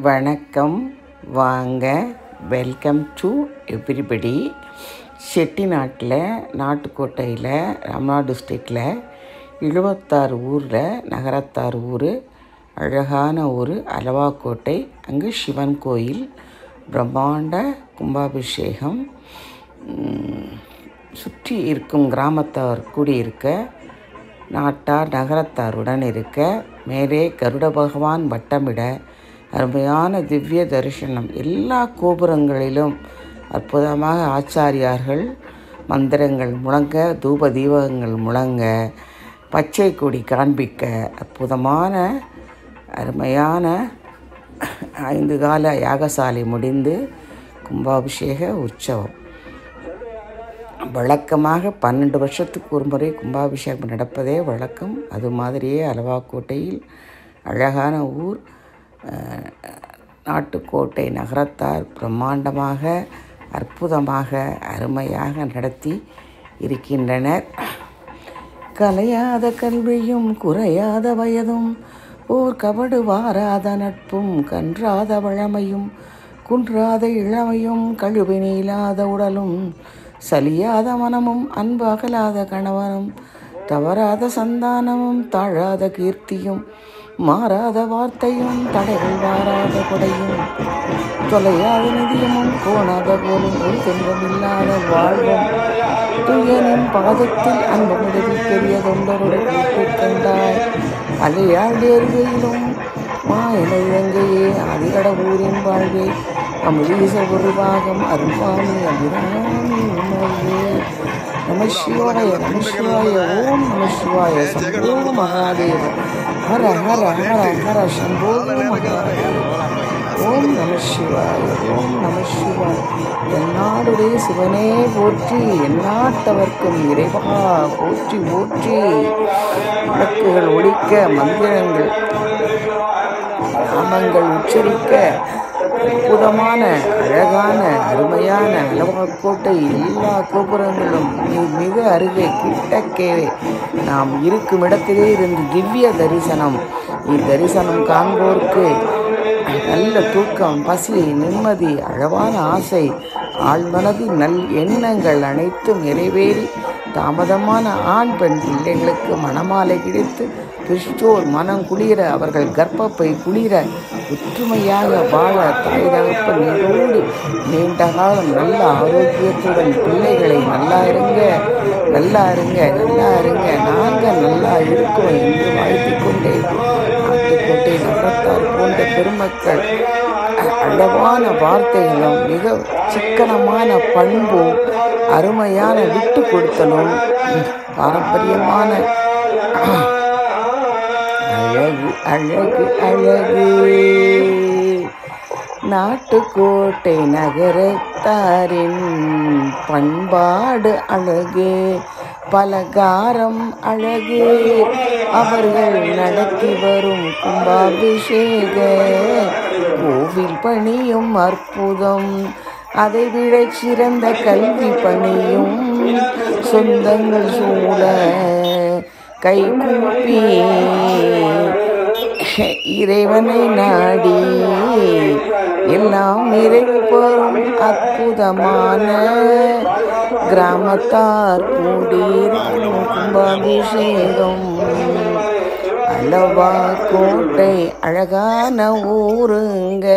வணக்கம், வாங்க, welcome to everybody. செட்டிநாட்டில், நாட்டுக்கோட்டையில், Ramanad டிஸ்ட்ரிக்டில் 76 ஊரில் நகரத்தார் ஊர், அழகான ஊர் அலவாக்கோட்டை. அங்கே சிவன் கோயில், பிரம்மாண்ட கும்பாபிஷேகம். சுற்றி இருக்கும் கிராமத்தார் கூடியிருக்க, நாட்டார் நகரத்தாருடன் இருக்க, மேலே கருட பகவான் வட்டமிட அருமையான திவ்ய தரிசனம். எல்லா கோபுரங்களிலும் அற்புதமாக ஆச்சாரியார்கள் மந்திரங்கள் முழங்க, தூப தீபங்கள் முழங்க, பச்சை கொடி காண்பிக்க, அற்புதமான அருமையான 5 கால யாகசாலை முடிந்து கும்பாபிஷேக உற்சவம். வழக்கமாக 12 வருஷத்துக்கு ஒரு முறை கும்பாபிஷேகம் நடப்பதே வழக்கம். அது மாதிரியே அலவாக்கோட்டையில் அழகான ஊர், நாட்டுக்கோட்டை நகரத்தார் பிரம்மாண்டமாக, அற்புதமாக, அருமையாக நடத்தி இருக்கின்றனர். கலையாத கல்வியும் குறையாத வயதும் ஓர் கபடு வாராத நட்பும் கன்றாத வழமையும் குன்றாத இளமையும் கழுவினில்லாத உடலும் சலியாத மனமும் அன்பு அகலாத கணவனும் தவறாத சந்தானமும் தாழாத கீர்த்தியும் மாறாத வார்த்தையும் தடைகள் வாராத கொடையும் தொலையாத நிதியமும் கோணாத போலும் ஒரு துன்பமில்லாத வாழ்வும் துயனின் பாதத்தில் அன்பமிடவில் பெரிய தொண்டரோடு கூப்பிட்டு கண்டாய். அலையாடியர்களும் மாயனை இலங்கையே அதிகட ஊரின் வாழ்வே அமுதீச ஒரு பாகம் அருள்பாமி அபிராமி உணர்வே. நம சிவாய, நம சிவாய, ஓம் நம சிவாய, சம்போ மகாதேவ, ஹர ஹர ஹர ஹர சம்போ மகாதேவ, ஓம் நம சிவாய, ஓம் நம சிவாய. எந்நாடுடைய சிவனே போற்றி, எந்நாட்டவர்க்கும் இறைவா போற்றி போற்றி. விளக்குகள் ஒழிக்க, மந்திரங்கள் நாமங்கள் உச்சரிக்க, அற்புதமான அழகான அருமையான அலவாக்கோட்டை எல்லா கோபுரங்களும் மிக அருகே கிட்டக்கே நாம் இருக்கும் இடத்திலே இருந்து திவ்ய தரிசனம். இத்தரிசனம் காண்போருக்கு நல்ல தூக்கம், பசி, நிம்மதி, அழகான ஆசை, ஆழ்மனதின் நல் எண்ணங்கள் அனைத்தும் நிறைவேறி தாமதமான ஆண் பெண் பிள்ளைகளுக்கு மணமாலை கிடைத்து கிறிஸ்தோர் மனம் குளிர, அவர்கள் கர்ப்பப்பை குளிர, ஒற்றுமையாக வாழ, தாய் தகப்பன் நீரோடு நீண்ட காலம் நல்ல ஆரோக்கியத்துடன் பிள்ளைகளை நல்லா இருங்க, நல்லா இருங்க, நல்லா இருங்க, நாங்கள் நல்லா இருக்கோம் என்று வாழ்த்திக் கொண்டே நாட்டுக்கோட்டை நகரத்தார் போன்ற பெருமக்கள் அழகான வார்த்தைகளும் மிக சிக்கனமான பண்பும் அருமையான விட்டு கொடுத்தலும் பாரம்பரியமான அழகு அழகு அழகு. நாட்டுக்கோட்டை நகரத்தாரின் பண்பாடு அழகு, பலகாரம் அழகு, அவர்கள் நடத்தி வரும் கும்பாபிஷேக கோவில் பணியும் அற்புதம், அதை விட சிறந்த கல்வி பணியும் சொந்தங்கள் சூழ கை கூப்பி இறைவனை நாடி எல்லாம் நிறைவு பெறும் அற்புதமான கிராமத்தார் கூடியிருக்கும் கும்பாபிஷேகம். அலவாக்கோட்டை அழகான ஊருங்க.